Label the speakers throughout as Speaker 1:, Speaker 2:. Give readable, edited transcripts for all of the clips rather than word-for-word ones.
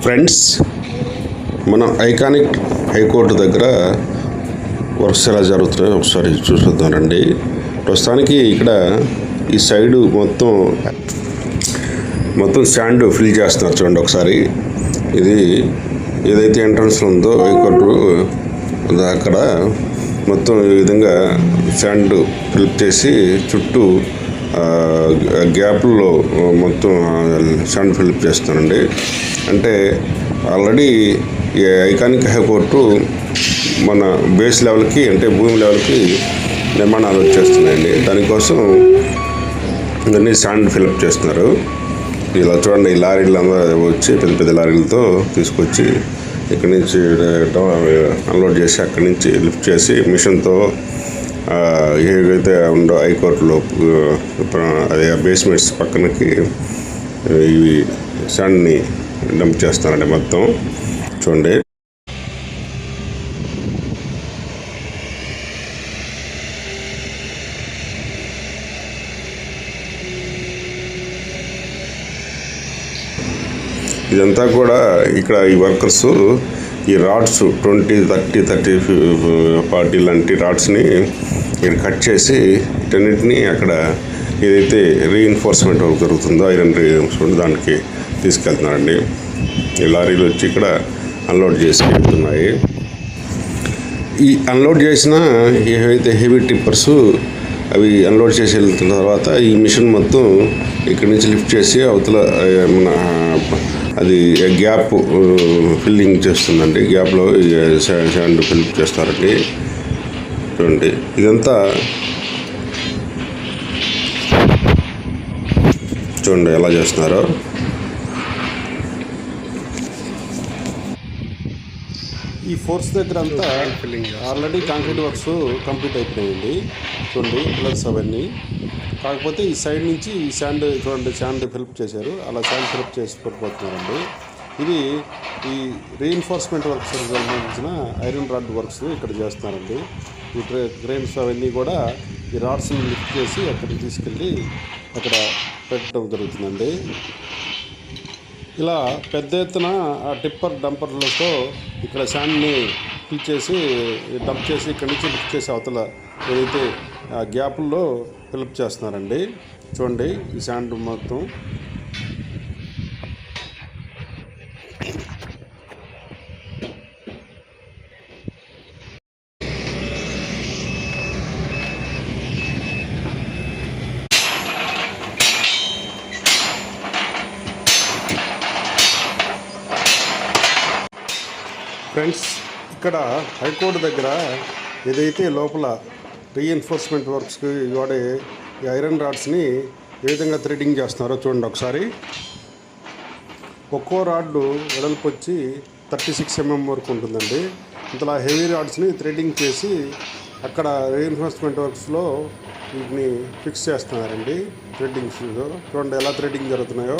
Speaker 1: Friends, మన iconic high court దగ్గర works ఎలా జరుగుతున్నాయో ఒకసారి చూసొద్దామండి. ప్రస్తుతానికి ఇక్కడ ఈ సైడు మొత్తం శాండ్ ఫిల్ చేస్తున్నారు. చూడండి ఒకసారి. ఇది ఏదైతే ఎంట్రన్స్ ఉందో హైకోర్టు అక్కడ మొత్తం ఈ విధంగా శాండ్ ఫిల్ చేసి చుట్టూ గ్యాప్లో మొత్తం శాండ్ ఫిల్ చేస్తానండి. అంటే ఆల్రెడీ ఈ ఐకానిక్ హైకోర్టు మన బేస్ లెవెల్కి, అంటే భూమి లెవెల్కి నిర్మాణాలు వచ్చేస్తున్నాయండి. దానికోసం ఇవన్నీ శాండ్ ఫిల్అప్ చేస్తున్నారు. ఇలా చూడండి, ఈ లారీలు వచ్చి పెద్ద పెద్ద లారీలతో తీసుకొచ్చి ఇక్కడి నుంచి అన్లోడ్ చేసి అక్కడి నుంచి లిఫ్ట్ చేసి మిషన్తో ఏవైతే ఉందో హైకోర్టులో అదే బేస్మెంట్స్ పక్కనకి ఇవి శాండ్ని డంప్ చేస్తారండి. మొత్తం చూడండి. ఇదంతా కూడా ఇక్కడ ఈ వర్కర్స్ ఈ రాడ్స్ 20, 30, 40 లాంటి రాడ్స్ని ఇక్కడ కట్ చేసి వీటన్నిటిని అక్కడ ఏదైతే రీఇన్ఫోర్స్మెంట్ వర్క్ జరుగుతుందో ఐరన్ రీఇన్ఫోర్స్మెంట్ దానికి తీసుకెళ్తున్నారండి. ఈ లారీలు వచ్చి ఇక్కడ అన్లోడ్ చేసి వెళ్తున్నాయి. ఈ అన్లోడ్ చేసిన ఏవైతే హెవీ టిప్పర్స్ అవి అన్లోడ్ చేసి వెళ్తున్న తర్వాత ఈ మిషన్ మొత్తం ఇక్కడి నుంచి లిఫ్ట్ చేసి అవతల మన అది గ్యాప్ ఫిల్లింగ్ చేస్తుందండి. గ్యాప్లో శాండ్ ఫిల్ చేస్తారండి. చూడండి, ఇదంతా చూడండి ఎలా చేస్తున్నారో. ఈ ఫోర్స్ దగ్గర అంతా ఆల్రెడీ కాంక్రీట్ వర్క్స్ కంప్లీట్ అయిపోయాయండి. చూడండి పిల్లర్స్ అవన్నీ. కాకపోతే ఈ సైడ్ నుంచి ఈ శాండ్ చూడండి, శాండ్ ఫిల్ప్ చేశారు. అలా శాండ్ ఫిల్ప్ చేసి పడిపోతున్నారండి. ఇది ఈ రీఇన్ఫోర్స్మెంట్ వర్క్స్ సంబంధించిన ఐరన్ రాడ్ వర్క్స్ ఇక్కడ చేస్తున్నారండి. ఈ క్రేన్స్ అవన్నీ కూడా ఈ రాడ్స్ని లిఫ్ట్ చేసి అక్కడికి తీసుకెళ్ళి అక్కడ పెట్టడం జరుగుతుందండి. ఇలా పెద్ద ఎత్తున ఆ టిప్పర్ డంపర్లతో ఇక్కడ శాండ్ని ఫిల్ చేసి డంప్ చేసి ఇక్కడి నుంచి లిఫ్ట్ చేసి అవతల ఏదైతే ఆ గ్యాపుల్లో ఫిల్అప్ చేస్తున్నారండి. చూడండి ఈ శాండ్ మొత్తం. ఫ్రెండ్స్, ఇక్కడ హైకోర్టు దగ్గర ఏదైతే లోపల రీఎన్ఫోర్స్మెంట్ వర్క్స్కి వాడే ఈ ఐరన్ రాడ్స్ని ఏ విధంగా థ్రెడ్డింగ్ చేస్తున్నారో చూడండి ఒకసారి. ఒక్కో రాడ్డు వెడల్పు వచ్చి 36 mm వరకు ఉంటుందండి. ఇంతలా హెవీ రాడ్స్ని థ్రెడ్డింగ్ చేసి అక్కడ రీఎన్ఫోర్స్మెంట్ వర్క్స్లో వీటిని ఫిక్స్ చేస్తున్నారండి. థ్రెడ్డింగ్స్లో చూడండి ఎలా థ్రెడ్డింగ్ జరుగుతున్నాయో.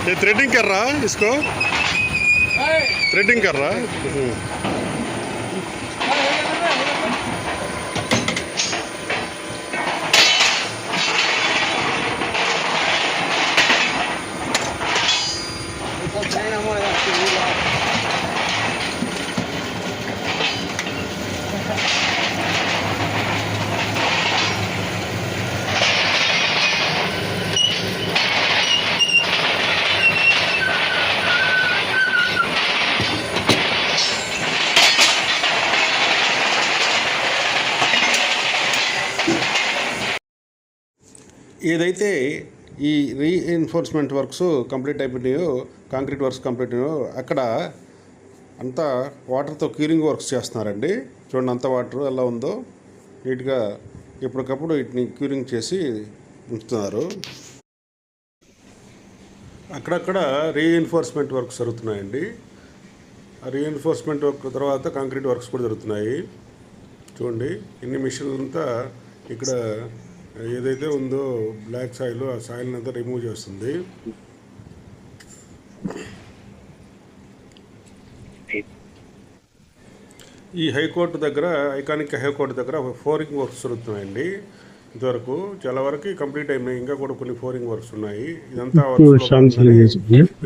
Speaker 1: ये थ्रेडिंग कर रहा इसको, थ्रेडिंग कर रहा ఏదైతే ఈ రీఎన్ఫోర్స్మెంట్ వర్క్స్ కంప్లీట్ అయిపోయినాయో, కాంక్రీట్ వర్క్స్ కంప్లీట్ అయినాయో అక్కడ అంతా వాటర్తో క్యూరింగ్ వర్క్స్ చేస్తున్నారండి. చూడండి అంత వాటర్ ఎలా ఉందో నీట్గా ఎప్పటికప్పుడు వీటిని క్యూరింగ్ చేసి ఉంచుతున్నారు. అక్కడక్కడ రీఎన్ఫోర్స్మెంట్ వర్క్స్ జరుగుతున్నాయండి. ఆ రీఎన్ఫోర్స్మెంట్ వర్క్ తర్వాత కాంక్రీట్ వర్క్స్ కూడా జరుగుతున్నాయి. చూడండి ఇన్ని మిషన్లంతా ఇక్కడ ఏదైతే ఉందో బ్లాక్ సాయిల్, ఆ సాయిల్ని అంతా రిమూవ్ చేస్తుంది. ఈ హైకోర్టు దగ్గర ఐకానిక్ హైకోర్టు దగ్గర ఫ్లోరింగ్ వర్క్స్ జరుగుతున్నాయండి. ఇంతవరకు చాలా వరకు కంప్లీట్ అయినాయి, ఇంకా కూడా కొన్ని ఫ్లోరింగ్ వర్క్స్ ఉన్నాయి. ఇదంతా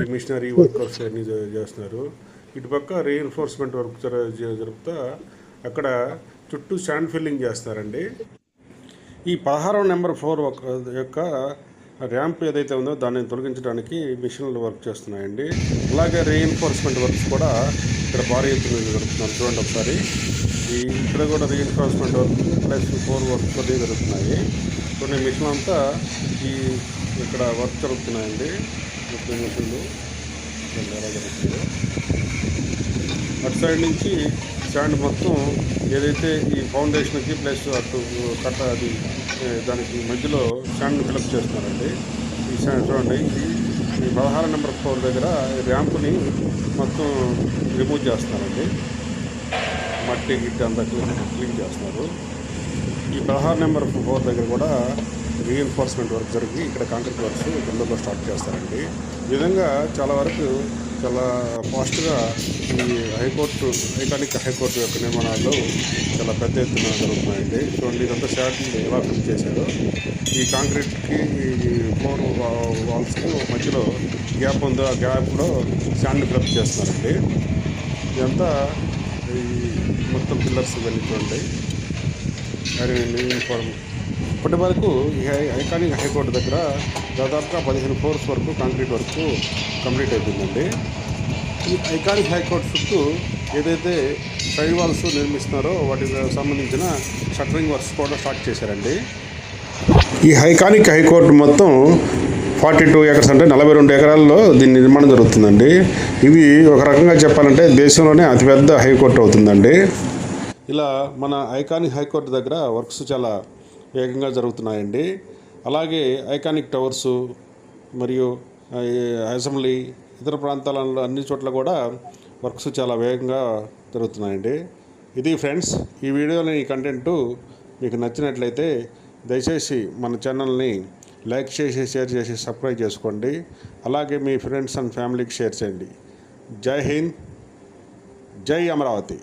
Speaker 1: ఈ మిషనరీ వర్కర్స్ అన్ని చేస్తున్నారు. ఇటుపక్క రీఎన్ఫోర్స్మెంట్ వర్క్ జరుపుతా అక్కడ చుట్టూ శాండ్ ఫిల్లింగ్ చేస్తారండి. ఈ 16 నెంబర్ 4 యొక్క ర్యాంప్ ఏదైతే ఉందో దాన్ని తొలగించడానికి మిషన్లు వర్క్ చేస్తున్నాయండి. అలాగే రీఎన్ఫోర్స్మెంట్ వర్క్స్ కూడా ఇక్కడ భారీ ఎత్తున జరుగుతున్నారు. చూడండి ఒకసారి, ఇక్కడ కూడా రీఎన్ఫోర్స్మెంట్ వర్క్ ప్లస్ 4 వర్క్స్ కూడా జరుగుతున్నాయి. కొన్ని మిషన్లు అంతా ఇక్కడ వర్క్ జరుగుతున్నాయండి. మిషన్లు ఎలా జరుగుతుందో అటు సైడ్ నుంచి శాండ్ మొత్తం ఏదైతే ఈ ఫౌండేషన్కి ప్లస్ అటు కట్ట అది దానికి మధ్యలో శాండ్ని ఫిలప్ చేస్తున్నారండి. ఈ శాండ్ చూడండి, ఈ 16 నెంబర్ 4 దగ్గర ర్యాంపుని మొత్తం రిమూవ్ చేస్తున్నారండి. మట్టి గిట్టి అంతా క్లీన్ చేస్తున్నారు. ఈ 16 నెంబర్ 4 దగ్గర కూడా రీఎన్ఫోర్స్మెంట్ వర్క్ జరిగి ఇక్కడ కాంక్రీట్ వర్క్స్ తొందరగా స్టార్ట్ చేస్తారండి. ఈ విధంగా చాలా వరకు చాలా ఫాస్ట్గా ఈ ఐకానిక్ హైకోర్టు యొక్క నిర్మాణాలు చాలా పెద్ద ఎత్తున జరుగుతున్నాయండి. చూడండి, ఇదంతా శాండ్ ఎలా ఫిల్ చేశారో. ఈ కాంక్రీట్కి ఈ 4 వాల్స్కి మధ్యలో గ్యాప్ ఉందో ఆ గ్యాప్లో శాండ్ని ఫిలప్ చేస్తున్నారండి. ఇదంతా ఈ మొత్తం పిల్లర్స్ ఇవన్నీ చూడండి. ఇప్పటి వరకు ఈ ఐకానిక్ హైకోర్టు దగ్గర దాదాపుగా 15 ఫ్లోర్స్ వరకు కాంక్రీట్ వర్క్ కంప్లీట్ అయిపోయిందండి. ఈ ఐకానిక్ హైకోర్టు చుట్టూ ఏదైతే సైడ్ వాల్స్ నిర్మిస్తున్నారో వాటికి సంబంధించిన షట్టరింగ్ వర్క్స్ కూడా స్టార్ట్ చేశారండి. ఈ ఐకానిక్ హైకోర్టు మొత్తం 42 ఎకర్స్ అంటే 42 ఎకరాల్లో దీని నిర్మాణం జరుగుతుందండి. ఇది ఒక రకంగా చెప్పాలంటే దేశంలోనే అతిపెద్ద హైకోర్టు అవుతుందండి. ఇలా మన ఐకానిక్ హైకోర్టు దగ్గర వర్క్స్ చాలా వేగంగా జరుగుతున్నాయండి. అలాగే ఐకానిక్ టవర్సు మరియు అసెంబ్లీ ఇతర ప్రాంతాలలో అన్ని చోట్ల కూడా వర్క్స్ చాలా వేగంగా జరుగుతున్నాయండి. ఇది ఫ్రెండ్స్, ఈ వీడియోలో ఈ కంటెంట్ మీకు నచ్చినట్లయితే దయచేసి మన ఛానల్ని లైక్ చేసి షేర్ చేసి సబ్స్క్రైబ్ చేసుకోండి. అలాగే మీ ఫ్రెండ్స్ అండ్ ఫ్యామిలీకి షేర్ చేయండి. జై హింద్, జై అమరావతి.